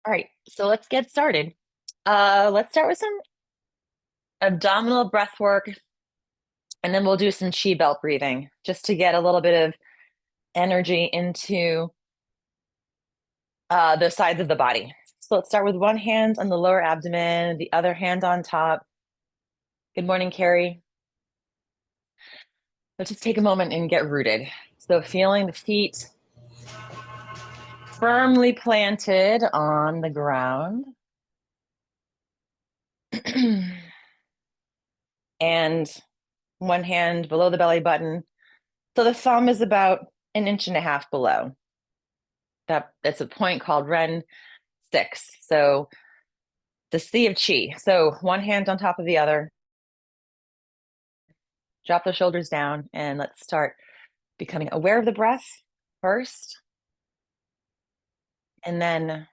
All right, so let's get started. Let's start with some abdominal breath work, and then we'll do some chi belt breathing just to get a little bit of energy into the sides of the body. So let's start with one hand on the lower abdomen, the other hand on top. Good morning, Carrie. Let's just take a moment and get rooted. So feeling the feet firmly planted on the ground. And one hand below the belly button. So the thumb is about an inch and a half below. That's a point called Ren 6. So the sea of chi. So one hand on top of the other. Drop the shoulders down and let's start becoming aware of the breath first. And then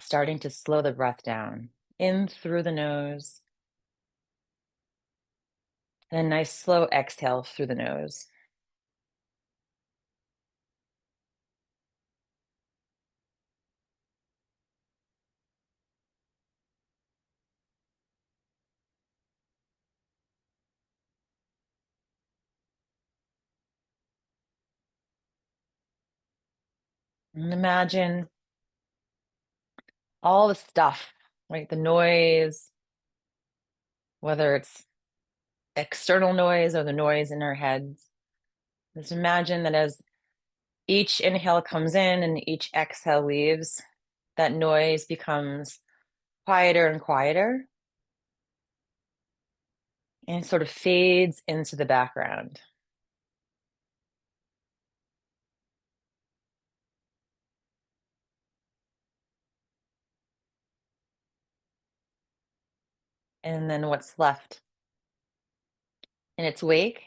starting to slow the breath down in through the nose. And a nice slow exhale through the nose. And imagine all the stuff, right? The noise, whether it's external noise or the noise in our heads. Just imagine that as each inhale comes in and each exhale leaves, that noise becomes quieter and quieter and sort of fades into the background. And then what's left in its wake,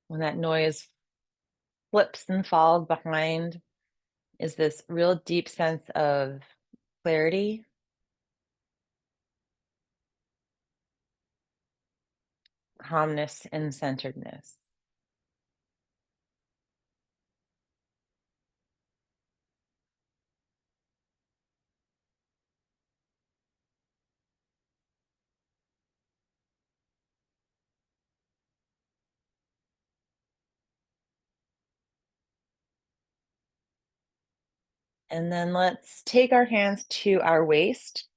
when that noise flips and falls behind, is this real deep sense of clarity, calmness, and centeredness. And then let's take our hands to our waist,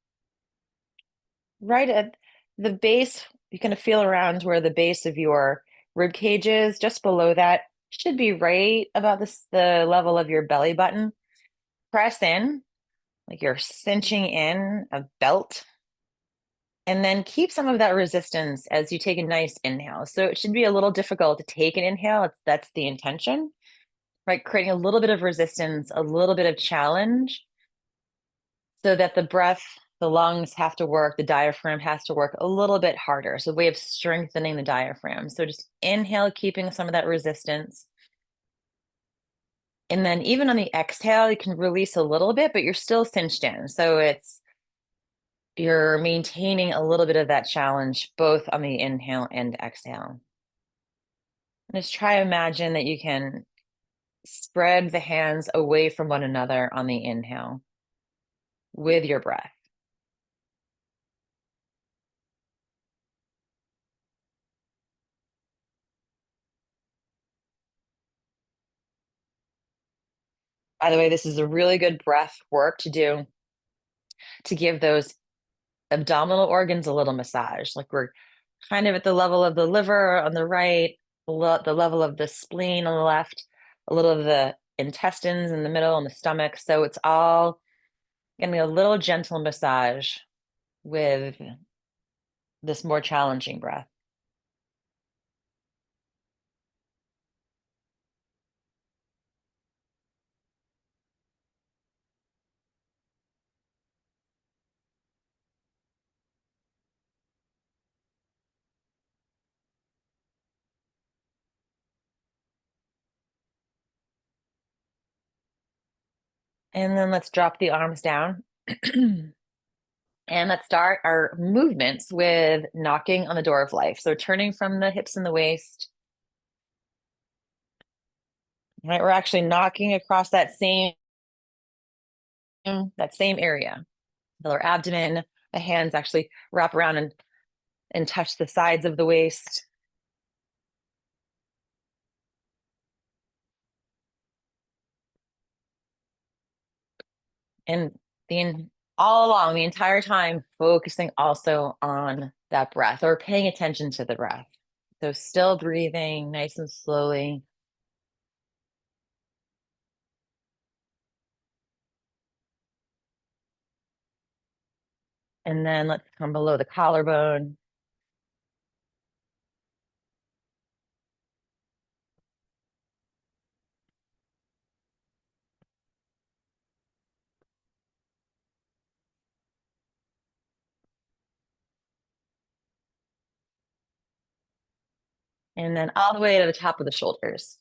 right at the base. You kind of feel around where the base of your rib cage is. Just below that should be right about the level of your belly button. Press in, like you're cinching in a belt. And then keep some of that resistance as you take a nice inhale. So it should be a little difficult to take an inhale. That's the intention, right? Creating a little bit of resistance, a little bit of challenge, so that the breath, the lungs have to work, the diaphragm has to work a little bit harder. So a way of strengthening the diaphragm. So just inhale, keeping some of that resistance. And then even on the exhale, you can release a little bit, but you're still cinched in. So you're maintaining a little bit of that challenge, both on the inhale and exhale. And just try to imagine that you can spread the hands away from one another on the inhale with your breath. By the way, this is a really good breath work to do to give those abdominal organs a little massage. Like we're kind of at the level of the liver on the right, the level of the spleen on the left, a little of the intestines in the middle and the stomach. So it's all going to be a little gentle massage with this more challenging breath. And then let's drop the arms down. And let's start our movements with knocking on the door of life. So turning from the hips and the waist. Right, we're actually knocking across that same that same area. The lower abdomen, the hands actually wrap around and touch the sides of the waist. And all along the entire time, focusing also on that breath or paying attention to the breath. So still breathing nice and slowly. And then let's come below the collarbone. And then all the way to the top of the shoulders.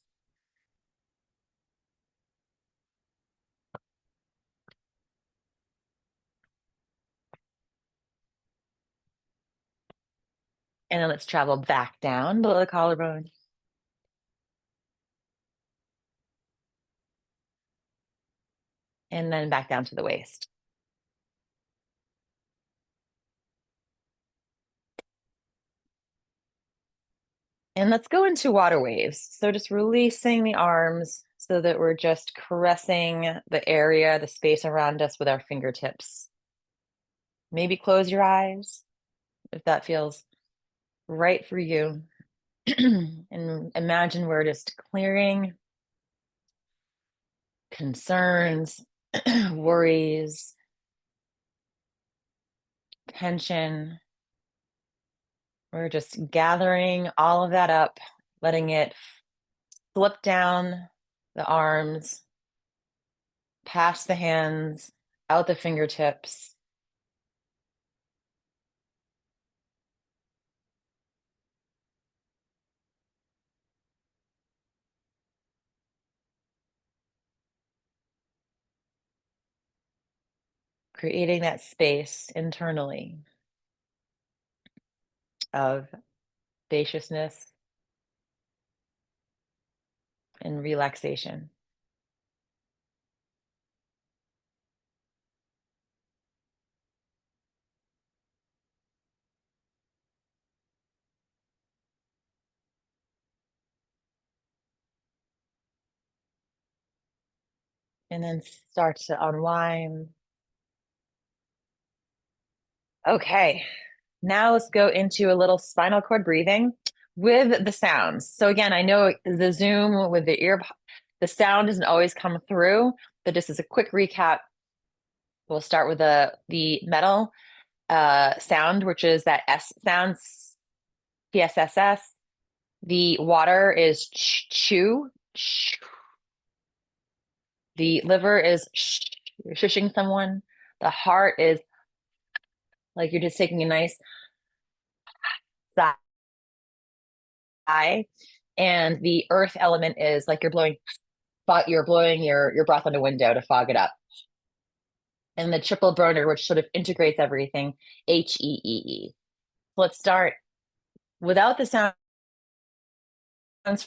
And then let's travel back down below the collarbone. And then back down to the waist. And let's go into water waves. So just releasing the arms so that we're just caressing the area, the space around us with our fingertips. Maybe close your eyes if that feels right for you. And imagine we're just clearing concerns, worries, tension. We're just gathering all of that up, letting it slip down the arms, past the hands, out the fingertips. Creating that space internally of spaciousness and relaxation. And then start to unwind. Okay, now let's go into a little spinal cord breathing with the sounds. So again, I know the Zoom with the sound doesn't always come through, but just as a quick recap, we'll start with the metal sound, which is that S sound, PSSS. The water is chew. The liver is you're shushing someone. The heart is like you're just taking a nice sigh. And the earth element is like you're blowing your breath on a window to fog it up. And the triple burner, which sort of integrates everything, HEEE. Let's start without the sounds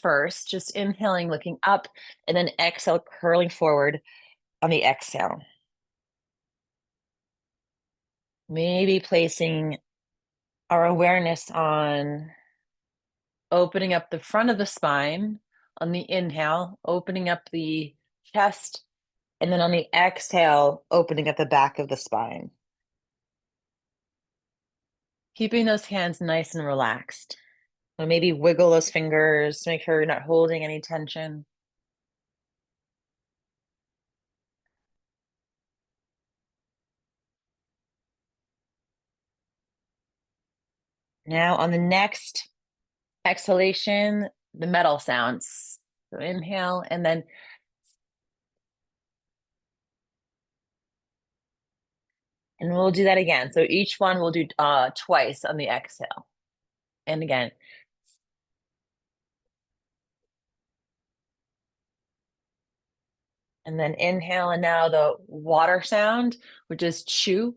first, just inhaling, looking up, and then exhale, curling forward on the exhale. Maybe placing our awareness on opening up the front of the spine on the inhale, opening up the chest, and then on the exhale, opening up the back of the spine. Keeping those hands nice and relaxed. So maybe wiggle those fingers to make sure you're not holding any tension. Now on the next exhalation, the metal sounds. So inhale and we'll do that again. So each one we'll do twice on the exhale. And again. And then inhale, and now the water sound, which is chew.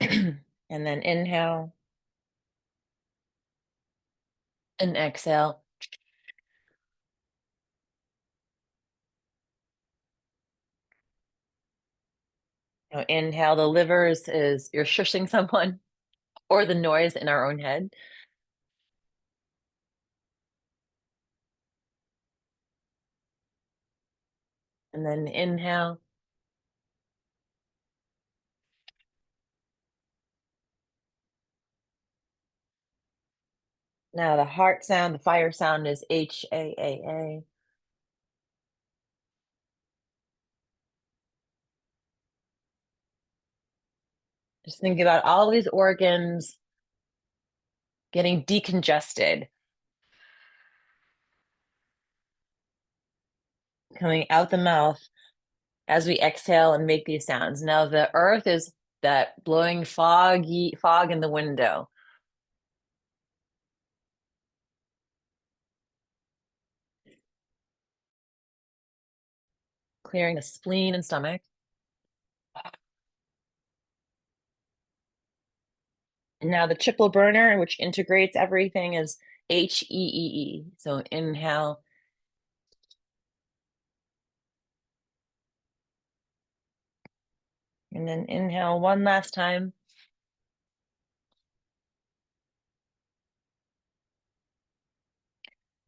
And then inhale and exhale. Inhale, the livers is you're shushing someone or the noise in our own head. And then inhale. Now the heart sound, the fire sound is H-A-A-A. Just think about all these organs getting decongested, coming out the mouth as we exhale and make these sounds. Now the earth is that blowing fog in the window. Clearing the spleen and stomach. And now the triple burner, which integrates everything, is H-E-E-E. So inhale. And then inhale one last time.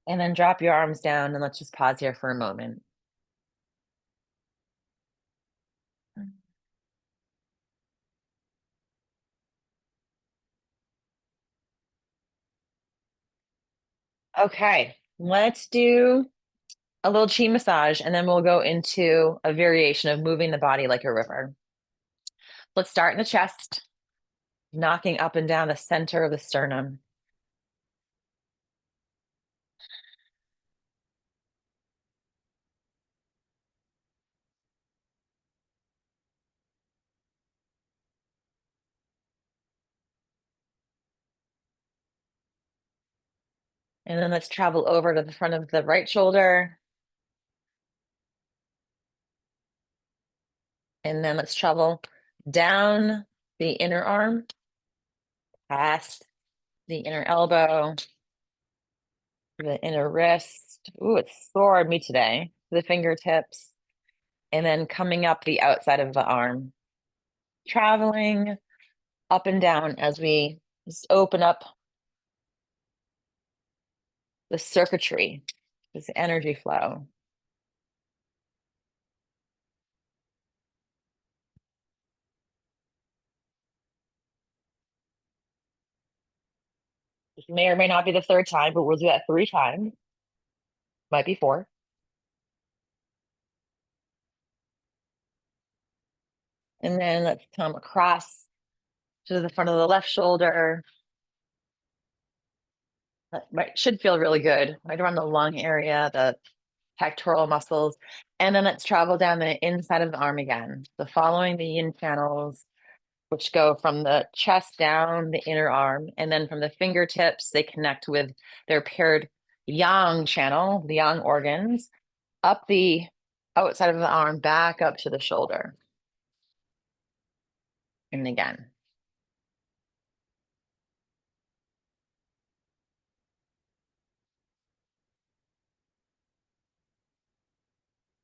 And then drop your arms down and let's just pause here for a moment. Okay, let's do a little chi massage and then we'll go into a variation of moving the body like a river. Let's start in the chest, knocking up and down the center of the sternum. And then let's travel over to the front of the right shoulder. And then let's travel down the inner arm, past the inner elbow, the inner wrist. Ooh, it's sore on me today. The fingertips. And then coming up the outside of the arm, traveling up and down as we just open up the circuitry, this energy flow. This may or may not be the third time, but we'll do that 3 times. Might be 4. And then let's come across to the front of the left shoulder. That should feel really good, right around the lung area, the pectoral muscles. And then let's travel down the inside of the arm again. So following the yin channels, which go from the chest down the inner arm, and then from the fingertips, they connect with their paired yang channel, the yang organs, up the outside of the arm, back up to the shoulder. And again.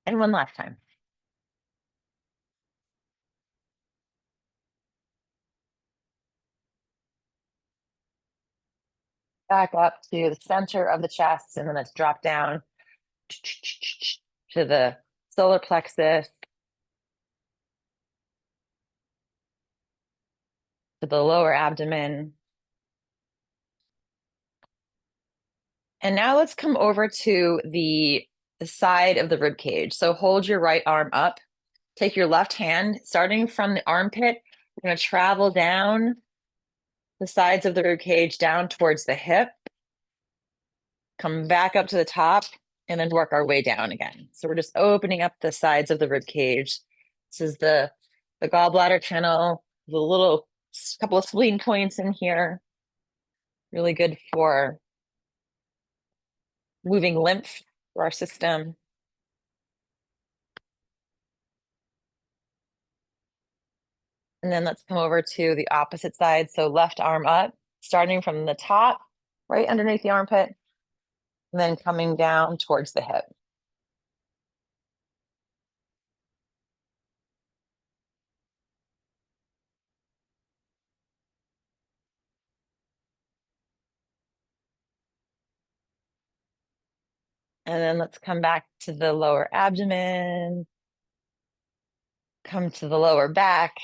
And one last time. Back up to the center of the chest, and then let's drop down to the solar plexus, to the lower abdomen. And now let's come over to the side of the rib cage. So hold your right arm up. Take your left hand, starting from the armpit. We're going to travel down the sides of the rib cage, down towards the hip. Come back up to the top, and then work our way down again. So we're just opening up the sides of the rib cage. This is the gallbladder channel, the little couple of spleen points in here. Really good for moving lymph through our system. And then let's come over to the opposite side. So left arm up, starting from the top, right underneath the armpit, and then coming down towards the hip. And then let's come back to the lower abdomen, come to the lower back.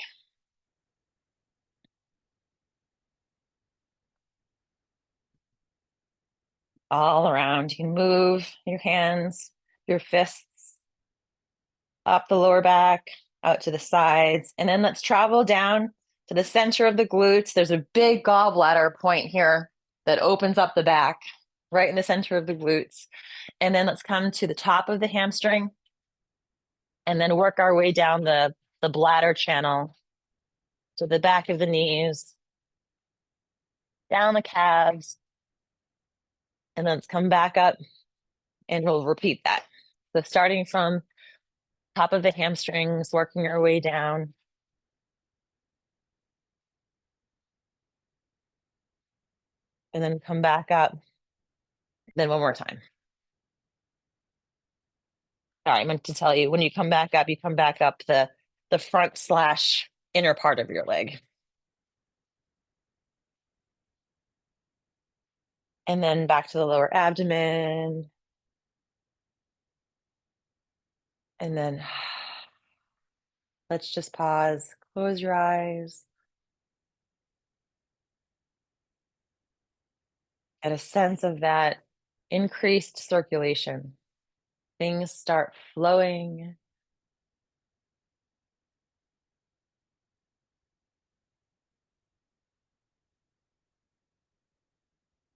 All around. You can move your hands, your fists up the lower back, out to the sides. And then let's travel down to the center of the glutes. There's a big gallbladder point here that opens up the back, right in the center of the glutes. And then let's come to the top of the hamstring and then work our way down the bladder channel to the back of the knees, down the calves, and then let's come back up and we'll repeat that. So starting from top of the hamstrings, working our way down. And then come back up. Then one more time. Sorry, I meant to tell you, when you come back up, you come back up the front slash inner part of your leg. And then back to the lower abdomen. And then let's just pause, close your eyes. Get a sense of that increased circulation. Things start flowing.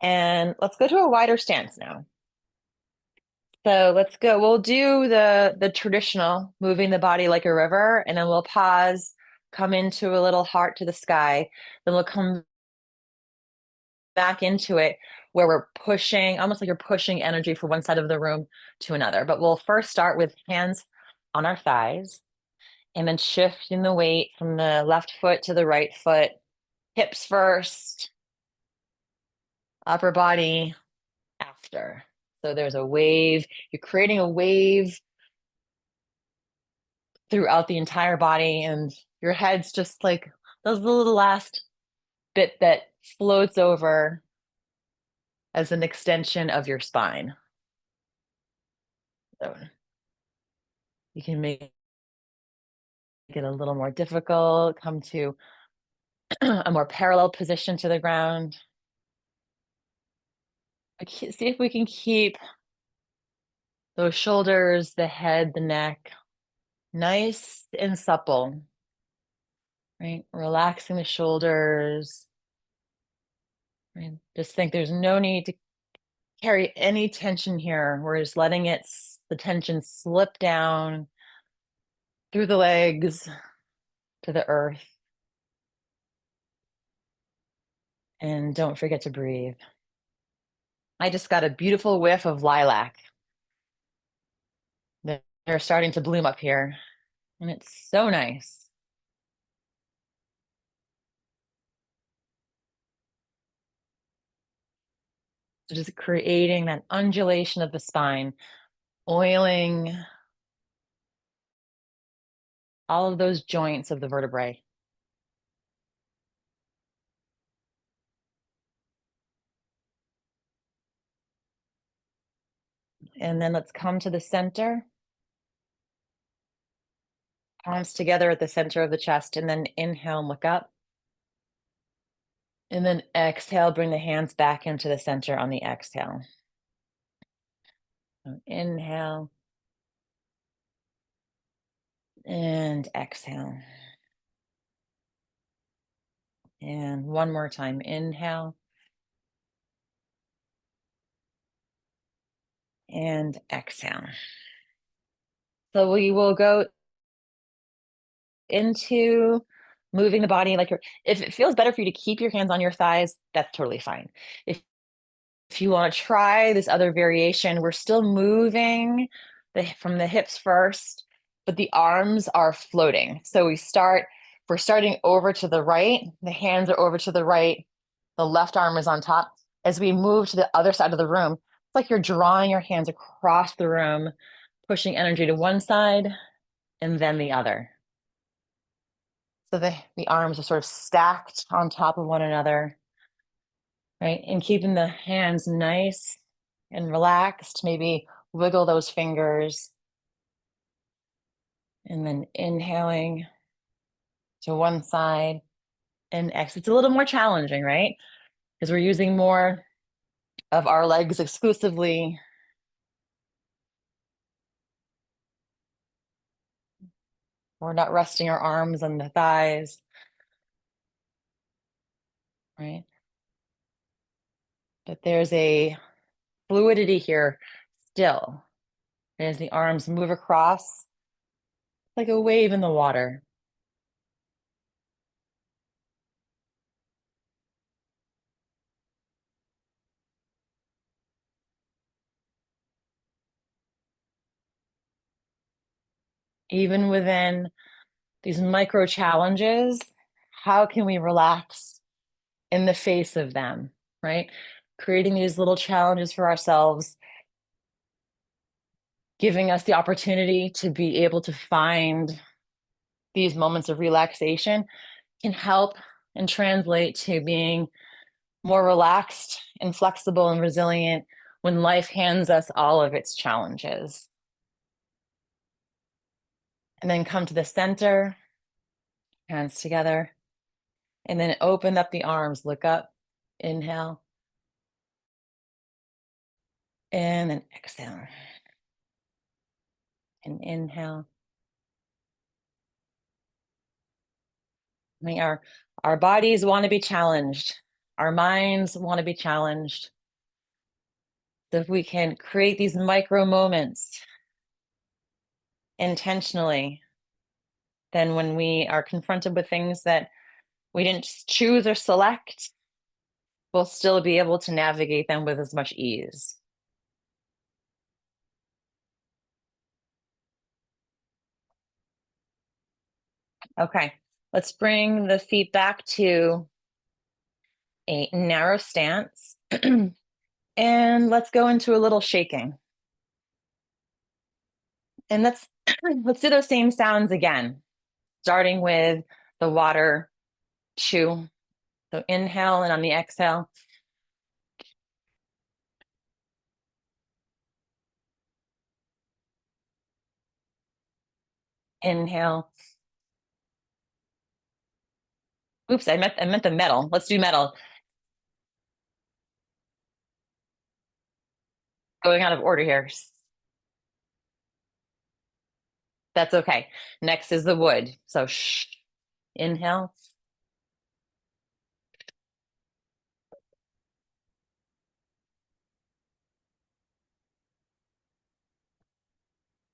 And let's go to a wider stance now. So let's go. We'll do the traditional, moving the body like a river, and then we'll pause, come into a little heart to the sky. Then we'll come back into it where we're pushing, almost like you're pushing energy from one side of the room to another. But we'll first start with hands on our thighs and then shifting the weight from the left foot to the right foot, hips first, upper body after. So there's a wave. You're creating a wave throughout the entire body, and your head's just like the little last bit that floats over as an extension of your spine. So you can make it a little more difficult, come to a more parallel position to the ground. See if we can keep those shoulders, the head, the neck nice and supple, right? Relaxing the shoulders. Right? Just think there's no need to carry any tension here. We're just letting the tension slip down through the legs to the earth. And don't forget to breathe. I just got a beautiful whiff of lilac. They're starting to bloom up here, and it's so nice. So just creating that undulation of the spine, oiling all of those joints of the vertebrae. And then let's come to the center. Palms together at the center of the chest, and then inhale and look up. And then exhale, bring the hands back into the center on the exhale. So inhale and exhale. And one more time, inhale and exhale. So we will go into moving the body like if it feels better for you to keep your hands on your thighs, that's totally fine. If you want to try this other variation, we're still moving from the hips first, but the arms are floating. So we're starting over to the right. The hands are over to the right. The left arm is on top. As we move to the other side of the room, it's like you're drawing your hands across the room, pushing energy to one side and then the other. So the arms are sort of stacked on top of one another, right? And keeping the hands nice and relaxed, maybe Wiggle those fingers. And then inhaling to one side and exhale. It's a little more challenging, right? Because we're using more of our legs exclusively. We're not resting our arms on the thighs, right? But there's a fluidity here still. As the arms move across, like a wave in the water. Even within these micro challenges, how can we relax in the face of them, right? Creating these little challenges for ourselves, giving us the opportunity to be able to find these moments of relaxation can help and translate to being more relaxed and flexible and resilient when life hands us all of its challenges. And then come to the center, hands together, and then open up the arms, look up, inhale, and then exhale. And inhale. I mean, our bodies want to be challenged. Our minds want to be challenged. So if we can create these micro moments intentionally, then when we are confronted with things that we didn't choose or select, we'll still be able to navigate them with as much ease. Okay, let's bring the feet back to a narrow stance. And let's go into a little shaking. And let's do those same sounds again, starting with the water chew. So inhale, and on the exhale, inhale. Oops, I meant the metal. Let's do metal. Going out of order here. That's okay. Next is the wood. So shh. Inhale.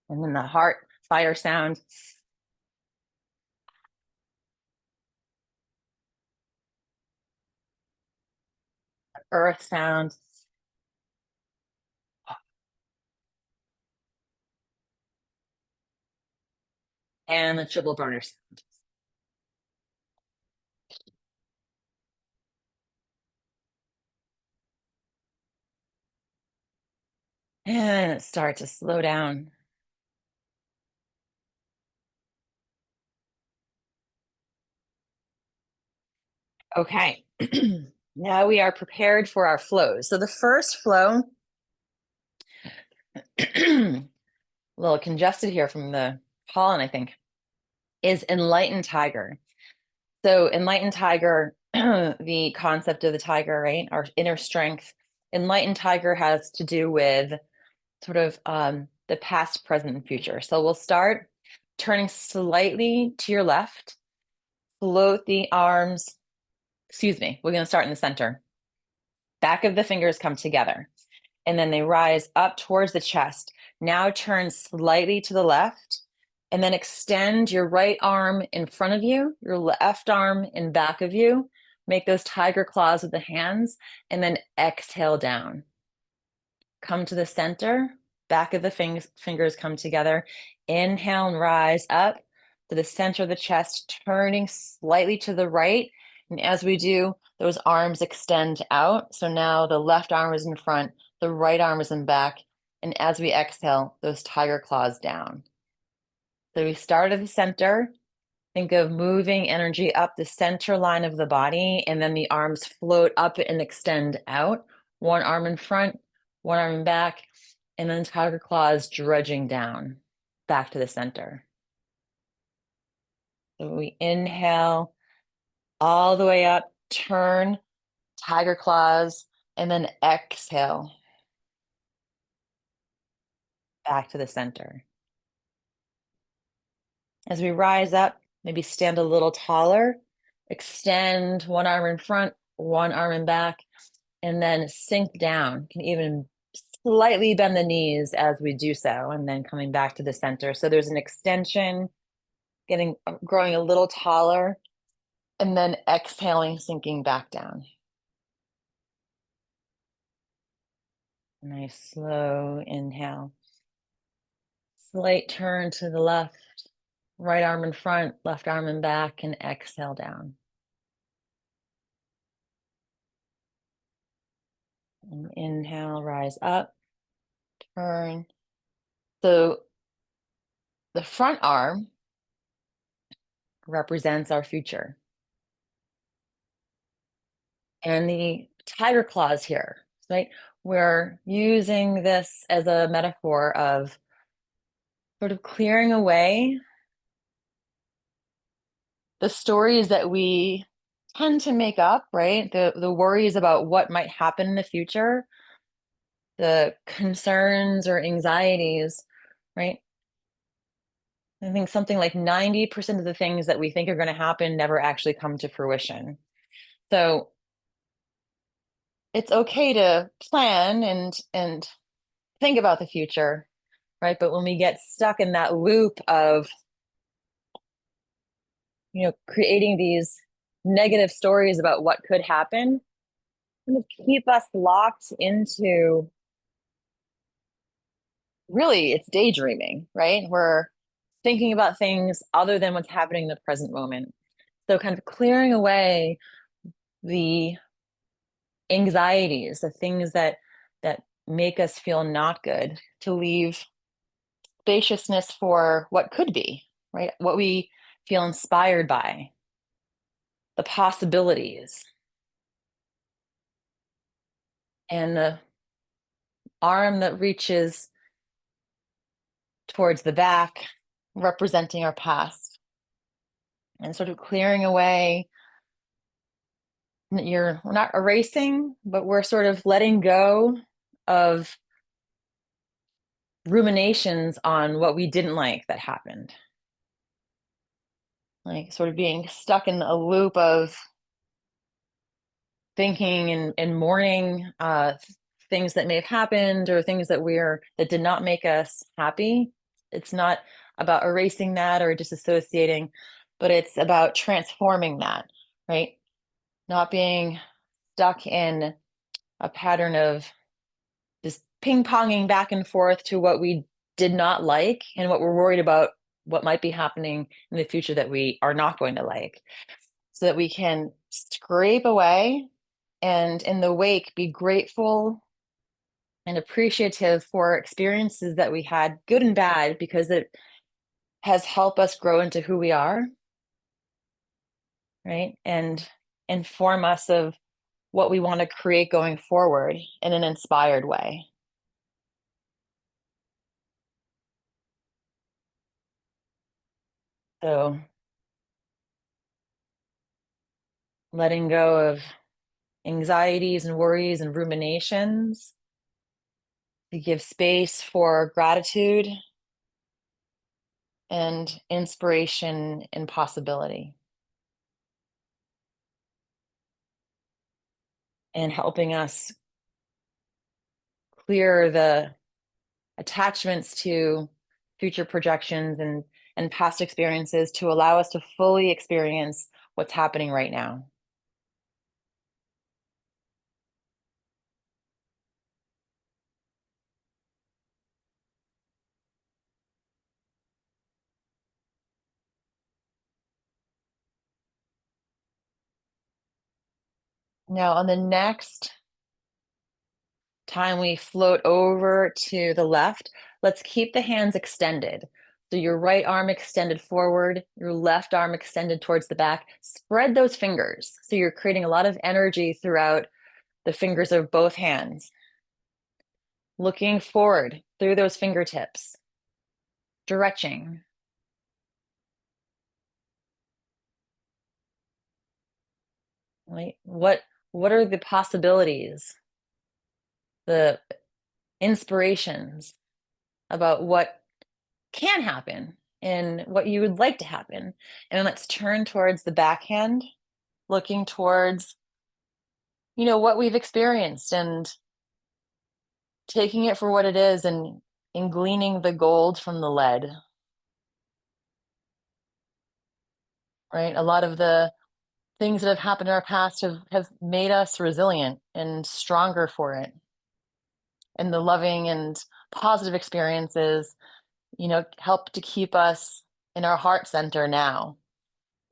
And then the heart fire sound. Earth sound. And the triple burner sound. And start to slow down. Okay. Now we are prepared for our flows. So the first flow, a little congested here from the pollen, I think, is enlightened tiger. So enlightened tiger, the concept of the tiger, right? Our inner strength. Enlightened tiger has to do with sort of the past, present, and future. So we'll start turning slightly to your left, float the arms, excuse me, we're going to start in the center. Back of the fingers come together, and then they rise up towards the chest. Now turn slightly to the left, and then extend your right arm in front of you, your left arm in back of you. Make those tiger claws with the hands, and then exhale down. Come to the center, back of the fingers come together. Inhale and rise up to the center of the chest, turning slightly to the right. And as we do, those arms extend out. So now the left arm is in front, the right arm is in back. And as we exhale, those tiger claws down. So we start at the center. Think of moving energy up the center line of the body, and then the arms float up and extend out. One arm in front, one arm in back. And then tiger claws dredging down back to the center. So we inhale all the way up, turn, tiger claws, and then exhale back to the center. As we rise up, maybe stand a little taller, extend one arm in front, one arm in back, and then sink down. You can even slightly bend the knees as we do so, and then coming back to the center. So there's an extension, growing a little taller, and then exhaling, sinking back down. Nice slow inhale. Slight turn to the left, right arm in front, left arm in back, and exhale down. And inhale, rise up, turn. So the front arm represents our future. And the tiger claws here, right? We're using this as a metaphor of sort of clearing away the stories that we tend to make up, right? The worries about what might happen in the future, the concerns or anxieties, right? I think something like 90% of the things that we think are going to happen never actually come to fruition. So it's okay to plan and think about the future, right? But when we get stuck in that loop of, creating these negative stories about what could happen, kind of keep us locked into, really, it's daydreaming, right? We're thinking about things other than what's happening in the present moment. So kind of clearing away the anxieties, the things that make us feel not good, to leave spaciousness for what could be, right? What we feel inspired by, the possibilities. And the arm that reaches towards the back, representing our past, and sort of clearing away. We're not erasing, but we're sort of letting go of ruminations on what we didn't like that happened. Like sort of being stuck in a loop of thinking and mourning things that may have happened, or things that did not make us happy. It's not about erasing that or disassociating, but it's about transforming that, right? Not being stuck in a pattern of just ping-ponging back and forth to what we did not like and what we're worried about what might be happening in the future that we are not going to like, so that we can scrape away and in the wake be grateful and appreciative for experiences that we had, good and bad, because it has helped us grow into who we are, right? And inform us of what we want to create going forward in an inspired way. So letting go of anxieties and worries and ruminations to give space for gratitude and inspiration and possibility, and helping us clear the attachments to future projections and past experiences, to allow us to fully experience what's happening right now. Now, on the next time we float over to the left, let's keep the hands extended. So your right arm extended forward, your left arm extended towards the back. Spread those fingers. So you're creating a lot of energy throughout the fingers of both hands. looking forward through those fingertips, stretching. Right? What are the possibilities, the inspirations about what can happen and what you would like to happen? And let's turn towards the backhand, looking towards, what we've experienced and taking it for what it is and gleaning the gold from the lead, right? A lot of the things that have happened in our past have made us resilient and stronger for it. And the loving and positive experiences, help to keep us in our heart center now.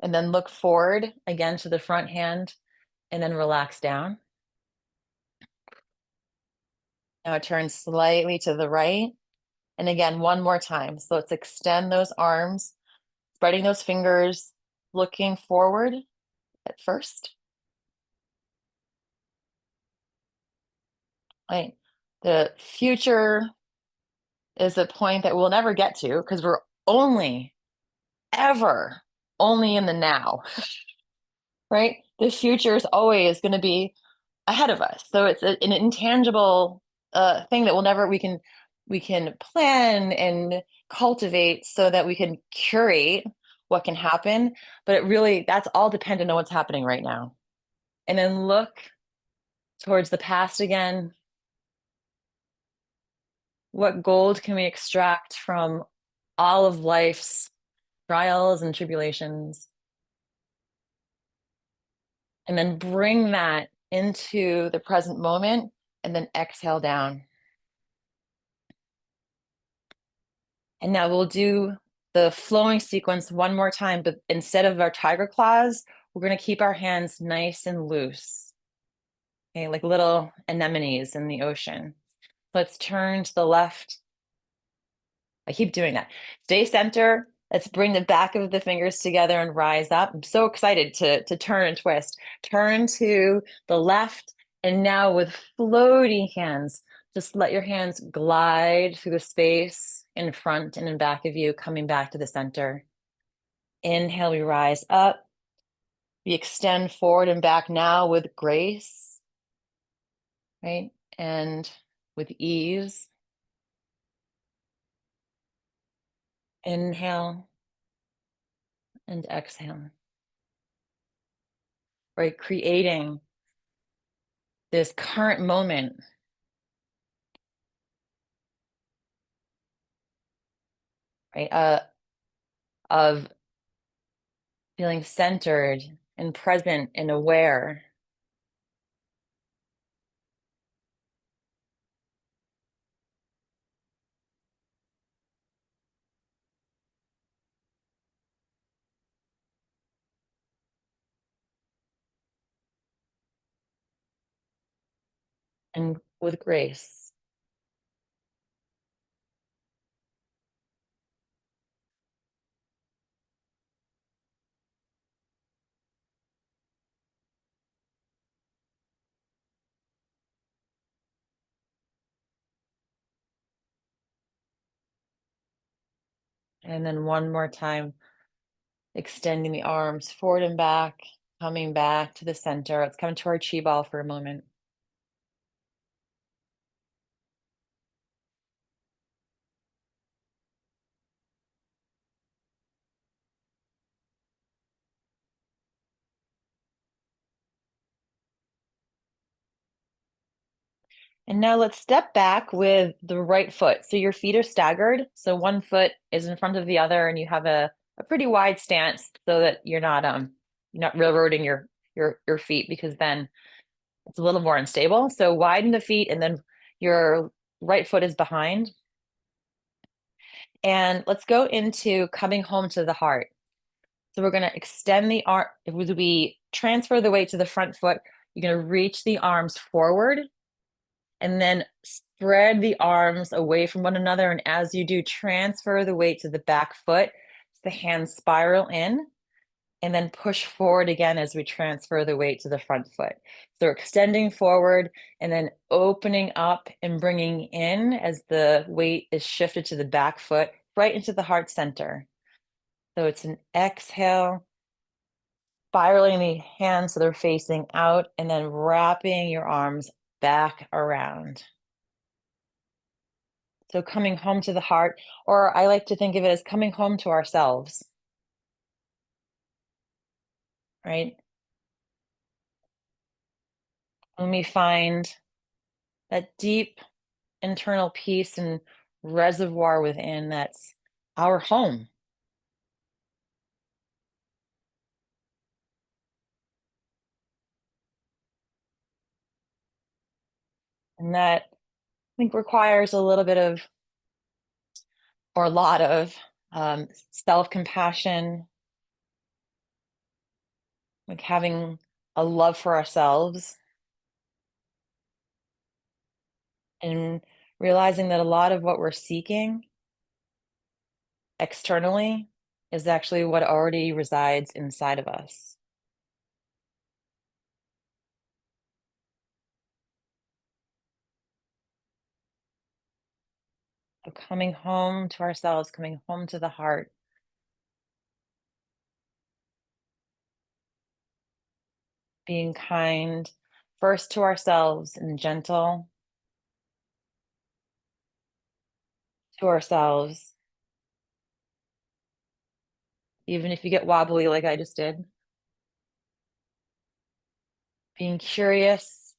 And then look forward again to the front hand and then relax down. Now turn slightly to the right. And again, one more time. So let's extend those arms, spreading those fingers, looking forward at first. Right. The future is a point that we'll never get to because we're ever only in the now, right? The future is always going to be ahead of us. So it's an intangible thing that we can plan and cultivate so that we can curate what can happen. But that's all dependent on what's happening right now. And then look towards the past again. What gold can we extract from all of life's trials and tribulations? And then bring that into the present moment and then exhale down. And now we'll do the flowing sequence one more time, but instead of our tiger claws, we're going to keep our hands nice and loose. Okay, like little anemones in the ocean. Let's turn to the left. I keep doing that. Stay center. Let's bring the back of the fingers together and rise up. I'm so excited to turn and twist. Turn to the left. And now with floaty hands, just let your hands glide through the space in front and in back of you, coming back to the center. Inhale, we rise up. We extend forward and back now with grace, right? And with ease. Inhale and exhale. Right, creating this current moment, right, of feeling centered and present and aware. And with grace. And then one more time, extending the arms forward and back, coming back to the center. Let's come to our chi ball for a moment. And now let's step back with the right foot. So your feet are staggered. So one foot is in front of the other, and you have a pretty wide stance so that you're not railroading your feet, because then it's a little more unstable. So widen the feet, and then your right foot is behind. And let's go into coming home to the heart. So we're going to extend the arm. If we transfer the weight to the front foot, you're going to reach the arms forward and then spread the arms away from one another. And as you do, transfer the weight to the back foot. The hands spiral in. and then push forward again as we transfer the weight to the front foot. So we're extending forward and then opening up and bringing in as the weight is shifted to the back foot, right into the heart center. So it's an exhale, spiraling the hands so they're facing out, and then wrapping your arms back around. So coming home to the heart, or I like to think of it as coming home to ourselves, right? When we find that deep internal peace and reservoir within that's our home. And that I think requires a little bit of, or a lot of, self compassion, like having a love for ourselves and realizing that a lot of what we're seeking externally is actually what already resides inside of us. So coming home to ourselves, coming home to the heart, being kind first to ourselves and gentle to ourselves, even if you get wobbly like I just did. Being curious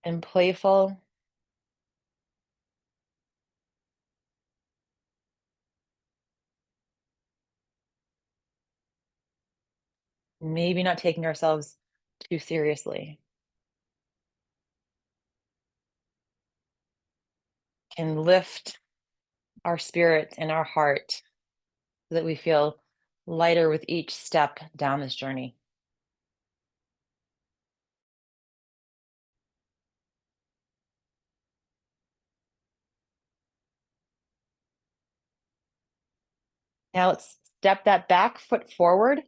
and playful, maybe not taking ourselves too seriously, can lift our spirit and our heart so that we feel lighter with each step down this journey. Now let's step that back foot forward.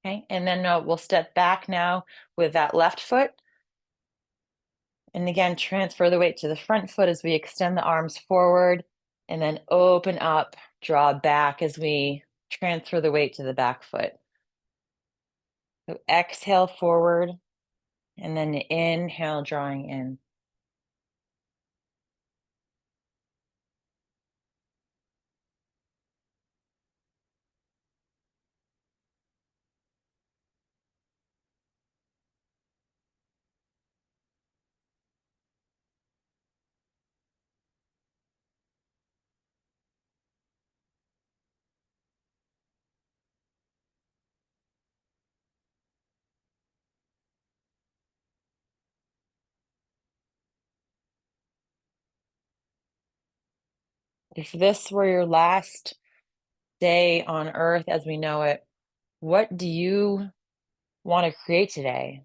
Okay. And then we'll step back now with that left foot. And again, transfer the weight to the front foot as we extend the arms forward and then open up, draw back as we transfer the weight to the back foot. So exhale forward and then inhale, drawing in. If this were your last day on earth as we know it, what do you want to create today?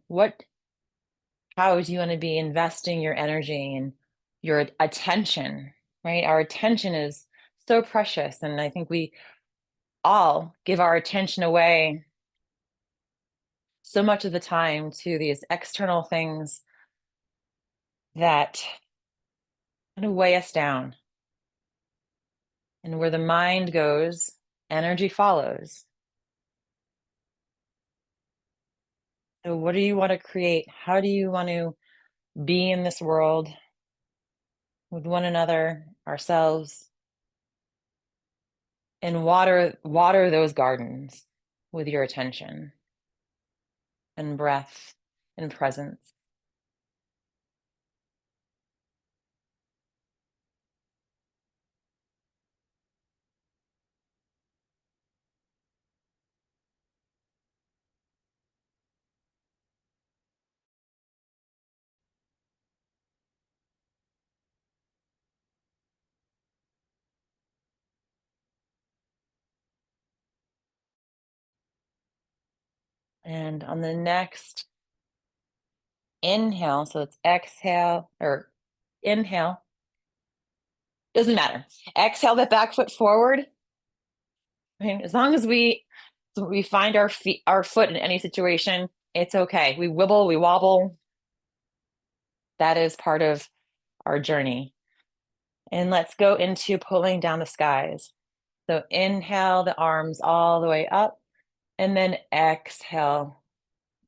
How do you want to be investing your energy and your attention, right? Our attention is so precious. And I think we all give our attention away so much of the time to these external things that kind of weigh us down. And where the mind goes, energy follows. So, what do you want to create? How do you want to be in this world with one another, ourselves, and water those gardens with your attention and breath and presence? And on the next inhale, so it's exhale or inhale, Doesn't matter. Exhale the back foot forward. Right? As long as we find our foot in any situation, it's okay. We wibble, we wobble. That is part of our journey. And let's go into pulling down the skies. So inhale the arms all the way up, and then exhale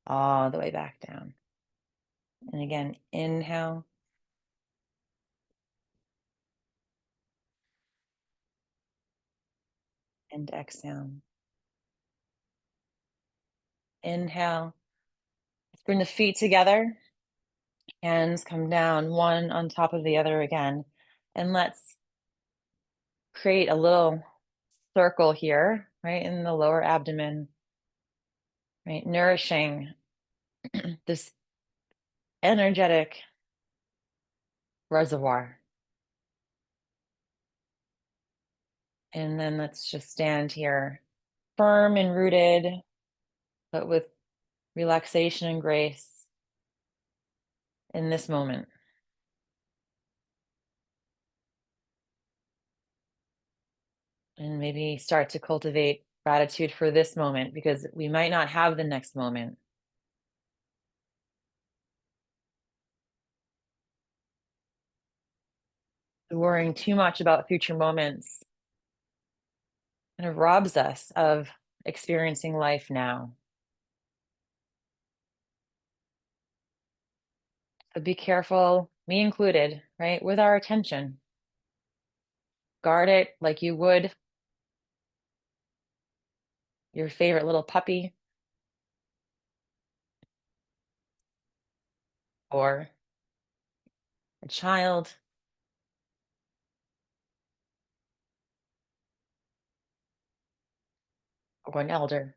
all the way back down. And again, inhale. And exhale. Inhale. Let's bring the feet together. Hands come down, one on top of the other again. And let's create a little circle here, right in the lower abdomen, right? Nourishing this energetic reservoir. And then let's just stand here, firm and rooted, but with relaxation and grace in this moment. And maybe start to cultivate gratitude for this moment, because we might not have the next moment. Worrying too much about future moments kind of robs us of experiencing life now. But be careful, me included, right, with our attention. Guard it like you would your favorite little puppy or a child or an elder.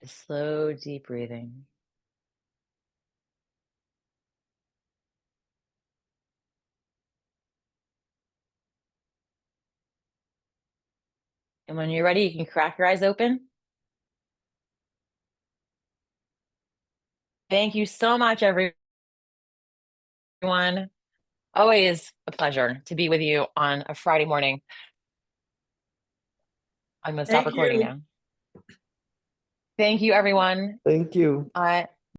Just slow, deep breathing. And when you're ready, you can crack your eyes open. Thank you so much, everyone. Always a pleasure to be with you on a Friday morning. I'm going to stop Thank recording you. now. Thank you, everyone. Thank you.